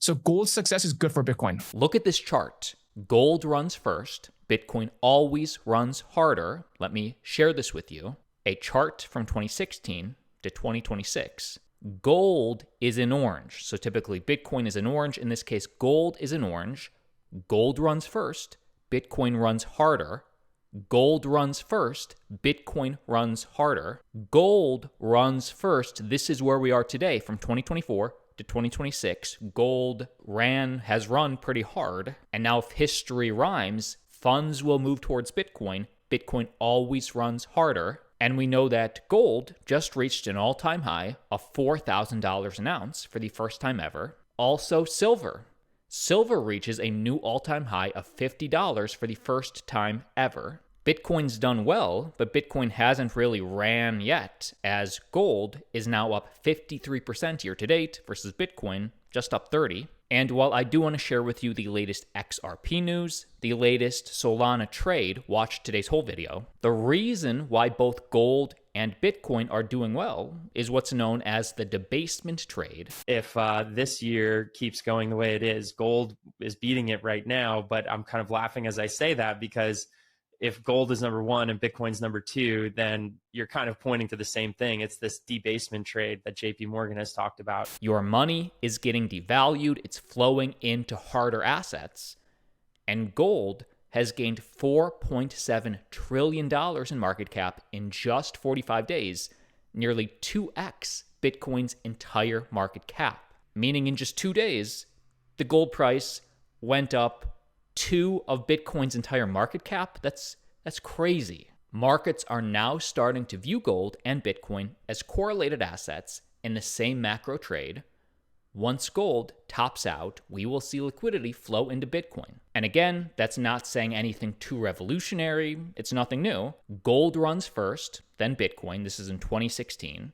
So gold's success is good for Bitcoin. Look at this chart. Gold runs first. Bitcoin always runs harder. Let me share this with you. A chart from 2016 to 2026. Gold is in orange. So typically Bitcoin is in orange. In this case, gold is in orange. Gold runs first. Bitcoin runs harder. Gold runs first. Bitcoin runs harder. Gold runs first. This is where we are today from 2024 to 2026. Gold has run pretty hard. And now if history rhymes, funds will move towards Bitcoin. Bitcoin always runs harder. And we know that gold just reached an all-time high of $4,000 an ounce for the first time ever. Also silver. Silver reaches a new all-time high of $50 for the first time ever. Bitcoin's done well, but Bitcoin hasn't really ran yet, as gold is now up 53% year to date versus Bitcoin just up 30%. And while I do want to share with you the latest XRP news, the latest Solana trade, watch today's whole video. The reason why both gold and Bitcoin are doing well is what's known as the debasement trade. If this year keeps going the way it is, gold is beating it right now, but I'm kind of laughing as I say that because if gold is number one and Bitcoin's number two, then you're kind of pointing to the same thing. It's this debasement trade that JP Morgan has talked about. Your money is getting devalued. It's flowing into harder assets. And gold has gained $4.7 trillion in market cap in just 45 days, nearly 2x Bitcoin's entire market cap. Meaning in just 2 days, the gold price went up 2 of Bitcoin's entire market cap. That's crazy. Markets are now starting to view gold and Bitcoin as correlated assets in the same macro trade. Once gold tops out, we will see liquidity flow into Bitcoin. And again, that's not saying anything too revolutionary. It's nothing new. Gold runs first, then Bitcoin. This is in 2016.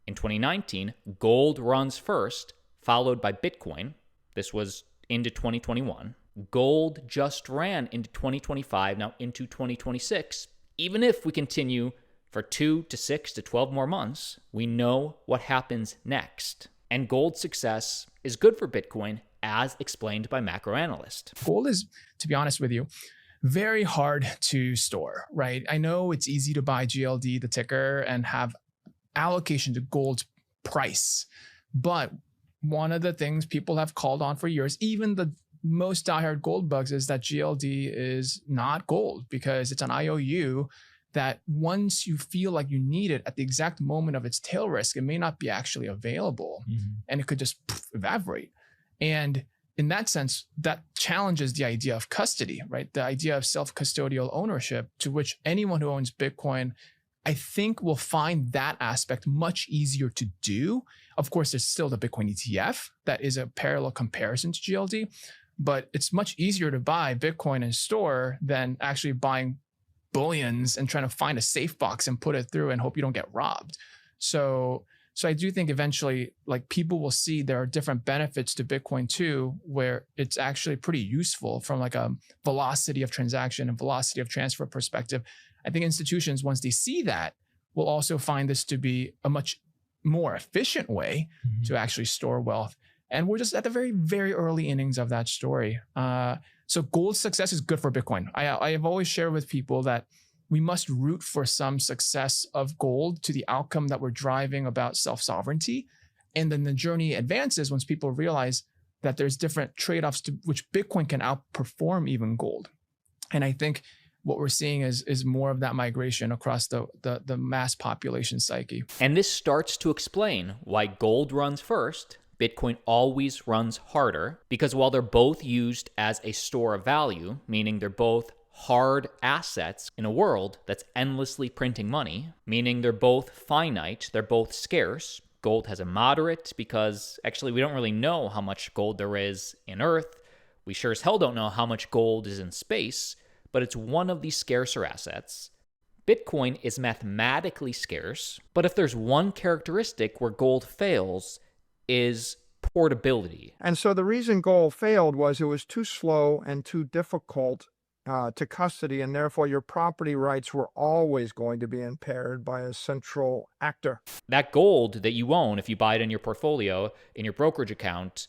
In 2019, gold runs first, followed by Bitcoin. This was into 2021. Gold just ran into 2025, now into 2026. Even if we continue for 2 to 6 to 12 more months, we know what happens next. And gold's success is good for Bitcoin, as explained by macro analyst. Gold is, to be honest with you, very hard to store, right? I know it's easy to buy GLD, the ticker, and have allocation to gold's price. But one of the things people have called on for years, even the most diehard gold bugs, is that GLD is not gold because it's an IOU that once you feel like you need it at the exact moment of its tail risk, it may not be actually available and it could just evaporate. And in that sense, that challenges the idea of custody, right? The idea of self-custodial ownership, to which anyone who owns Bitcoin, I think, will find that aspect much easier to do. Of course, there's still the Bitcoin ETF that is a parallel comparison to GLD, but it's much easier to buy Bitcoin and store than actually buying bullions and trying to find a safe box and put it through and hope you don't get robbed. So I do think eventually, like, people will see there are different benefits to Bitcoin too, where it's actually pretty useful from like a velocity of transaction and velocity of transfer perspective. I think institutions, once they see that, will also find this to be a much more efficient way to actually store wealth. And we're just at the very, very early innings of that story. So gold's success is good for Bitcoin. I have always shared with people that we must root for some success of gold to the outcome that we're driving about self-sovereignty. And then the journey advances once people realize that there's different trade-offs to which Bitcoin can outperform even gold. And I think what we're seeing is more of that migration across the mass population psyche. And this starts to explain why gold runs first, Bitcoin always runs harder, because while they're both used as a store of value, meaning they're both hard assets in a world that's endlessly printing money, meaning they're both finite, they're both scarce. Gold has a moderate because actually we don't really know how much gold there is in Earth. We sure as hell don't know how much gold is in space, but it's one of these scarcer assets. Bitcoin is mathematically scarce, but if there's one characteristic where gold fails, is portability. And so the reason gold failed was it was too slow and too difficult to custody, and therefore your property rights were always going to be impaired by a central actor. That gold that you own, if you buy it in your portfolio, in your brokerage account,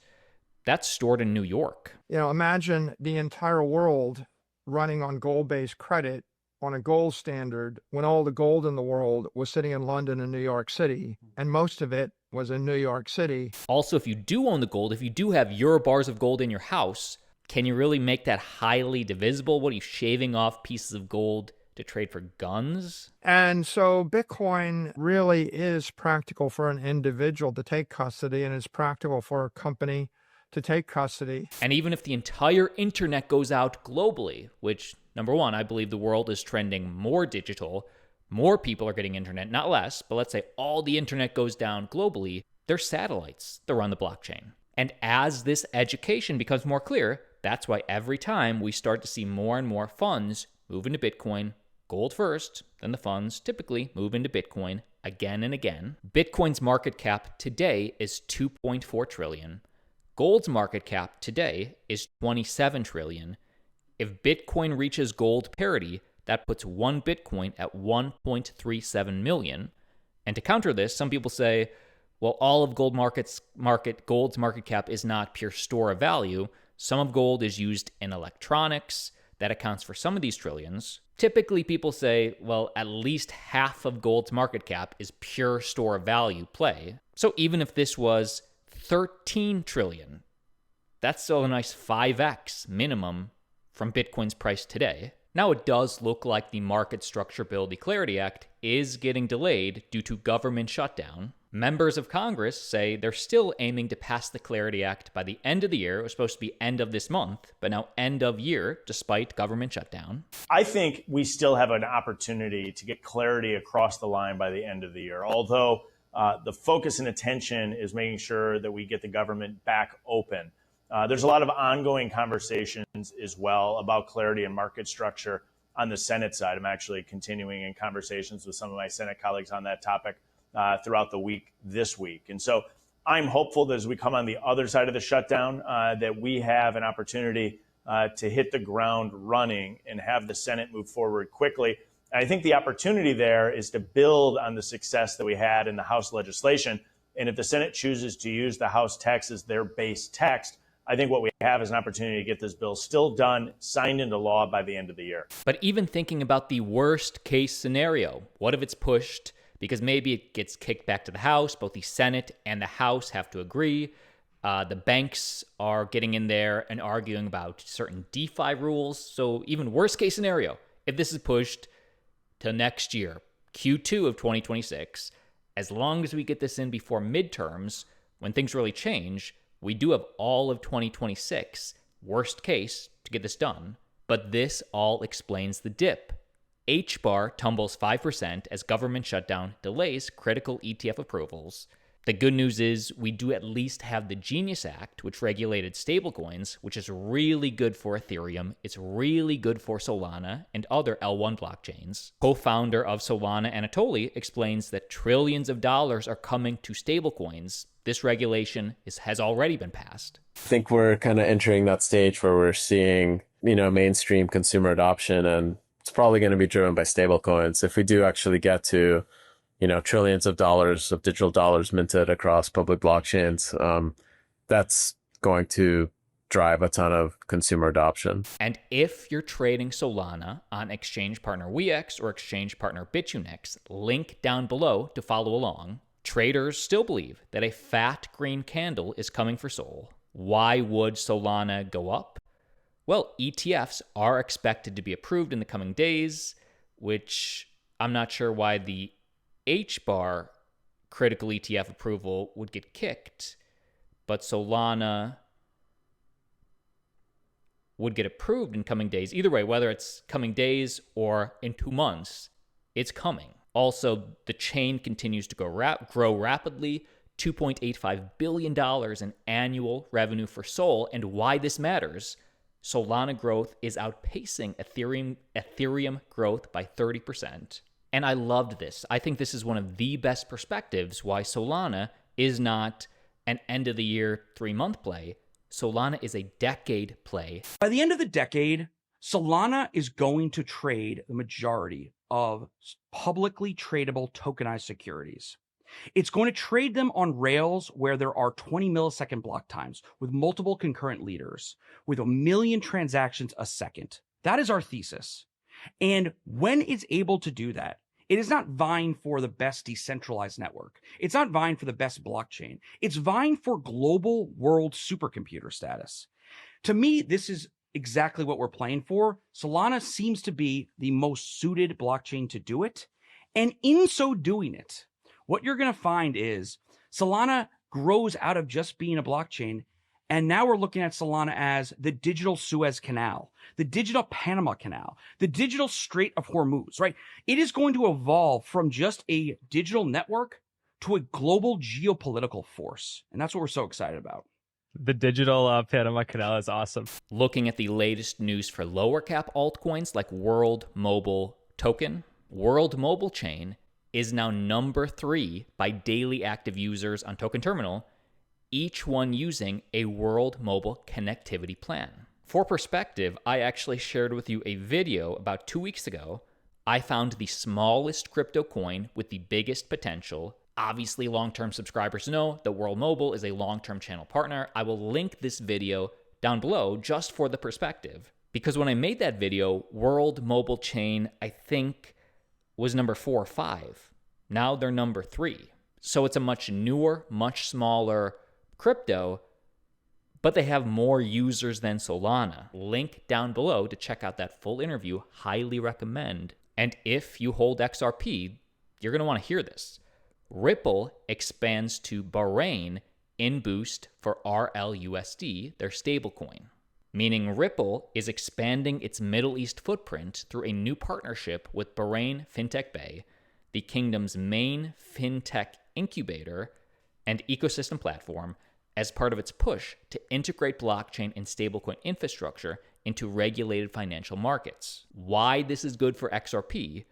that's stored in New York. Imagine the entire world running on gold-based credit on a gold standard when all the gold in the world was sitting in London and New York City, and most of it was in New York City. Also, if you do own the gold, if you do have your bars of gold in your house, can you really make that highly divisible? What are you shaving off pieces of gold to trade for guns? And so Bitcoin really is practical for an individual to take custody, and it's practical for a company to take custody. And even if the entire internet goes out globally, which, number one, I believe the world is trending more digital, more people are getting internet, not less, but let's say all the internet goes down globally, there's satellites that run the blockchain. And as this education becomes more clear, that's why every time we start to see more and more funds move into Bitcoin, gold first, then the funds typically move into Bitcoin again and again. Bitcoin's market cap today is 2.4 trillion. Gold's market cap today is 27 trillion. If Bitcoin reaches gold parity, that puts one Bitcoin at 1.37 million. And to counter this, some people say, well, all of gold's market cap is not pure store of value. Some of gold is used in electronics. That accounts for some of these trillions. Typically, people say, well, at least half of gold's market cap is pure store of value play. So even if this was 13 trillion, that's still a nice 5x minimum from Bitcoin's price today. Now, it does look like the Market Structure Bill Clarity Act is getting delayed due to government shutdown. Members of Congress say they're still aiming to pass the Clarity Act by the end of the year. It was supposed to be end of this month, but now end of year, despite government shutdown. I think we still have an opportunity to get clarity across the line by the end of the year, although the focus and attention is making sure that we get the government back open. There's a lot of ongoing conversations as well about clarity and market structure on the Senate side. I'm actually continuing in conversations with some of my Senate colleagues on that topic throughout the week this week. And so I'm hopeful that as we come on the other side of the shutdown, that we have an opportunity to hit the ground running and have the Senate move forward quickly. And I think the opportunity there is to build on the success that we had in the House legislation. And if the Senate chooses to use the House text as their base text, I think what we have is an opportunity to get this bill still done, signed into law by the end of the year. But even thinking about the worst case scenario, what if it's pushed because maybe it gets kicked back to the House? Both the Senate and the House have to agree. The banks are getting in there and arguing about certain DeFi rules. So even worst case scenario, if this is pushed to next year, Q2 of 2026, as long as we get this in before midterms, when things really change, we do have all of 2026, worst case, to get this done. But this all explains the dip. HBAR tumbles 5% as government shutdown delays critical ETF approvals. The good news is we do at least have the Genius Act, which regulated stablecoins, which is really good for Ethereum. It's really good for Solana and other L1 blockchains. Co-founder of Solana, Anatoly, explains that trillions of dollars are coming to stablecoins. This regulation has already been passed. I think we're kind of entering that stage where we're seeing, mainstream consumer adoption, and it's probably going to be driven by stablecoins. If we do actually get to trillions of dollars of digital dollars minted across public blockchains, that's going to drive a ton of consumer adoption. And if you're trading Solana on exchange partner WeX or exchange partner BitUnex, link down below to follow along. Traders still believe that a fat green candle is coming for Sol. Why would Solana go up? Well, ETFs are expected to be approved in the coming days, which I'm not sure why the HBAR critical ETF approval would get kicked, but Solana would get approved in coming days. Either way, whether it's coming days or in 2 months, it's coming. Also, the chain continues to grow rapidly, $2.85 billion in annual revenue for Sol. And why this matters, Solana growth is outpacing Ethereum growth by 30%. And I loved this. I think this is one of the best perspectives why Solana is not an end-of-the-year 3-month play. Solana is a decade play. By the end of the decade, Solana is going to trade the majority of publicly tradable tokenized securities. It's going to trade them on rails where there are 20 millisecond block times with multiple concurrent leaders, with 1 million transactions a second. That is our thesis. And when it's able to do that, it is not vying for the best decentralized network. It's not vying for the best blockchain. It's vying for global world supercomputer status. To me, this is exactly what we're playing for. Solana seems to be the most suited blockchain to do it. And in so doing it, what you're going to find is Solana grows out of just being a blockchain. And now we're looking at Solana as the digital Suez Canal, the digital Panama Canal, the digital Strait of Hormuz, right? It is going to evolve from just a digital network to a global geopolitical force. And that's what we're so excited about. The digital Panama Canal is awesome. Looking at the latest news for lower cap altcoins like World Mobile Token, World Mobile Chain is now number 3 by daily active users on Token Terminal, each one using a World Mobile connectivity plan. For perspective, I actually shared with you a video about 2 weeks ago. I found the smallest crypto coin with the biggest potential. Obviously, long-term subscribers know that World Mobile is a long-term channel partner. I will link this video down below just for the perspective. Because when I made that video, World Mobile Chain, I think, was number 4 or 5. Now they're number 3. So it's a much newer, much smaller crypto, but they have more users than Solana. Link down below to check out that full interview. Highly recommend. And if you hold XRP, you're going to want to hear this. Ripple expands to Bahrain in boost for RLUSD, their stablecoin. Meaning Ripple is expanding its Middle East footprint through a new partnership with Bahrain Fintech Bay, the kingdom's main fintech incubator and ecosystem platform, as part of its push to integrate blockchain and stablecoin infrastructure into regulated financial markets. Why this is good for XRP?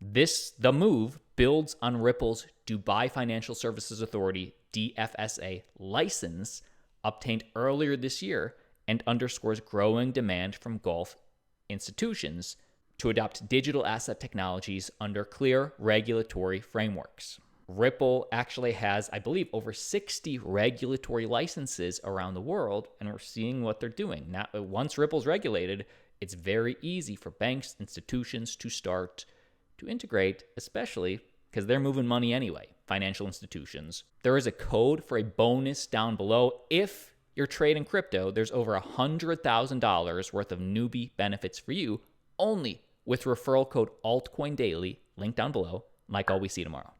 The move builds on Ripple's Dubai Financial Services Authority DFSA license obtained earlier this year and underscores growing demand from Gulf institutions to adopt digital asset technologies under clear regulatory frameworks. Ripple actually has, I believe, over 60 regulatory licenses around the world, and we're seeing what they're doing. Now, once Ripple's regulated, it's very easy for banks, institutions to start to integrate, especially because they're moving money anyway, financial institutions. There is a code for a bonus down below. If you're trading crypto, there's over $100,000 worth of newbie benefits for you, only with referral code ALTCOINDAILY, link down below. Like all, we see you tomorrow.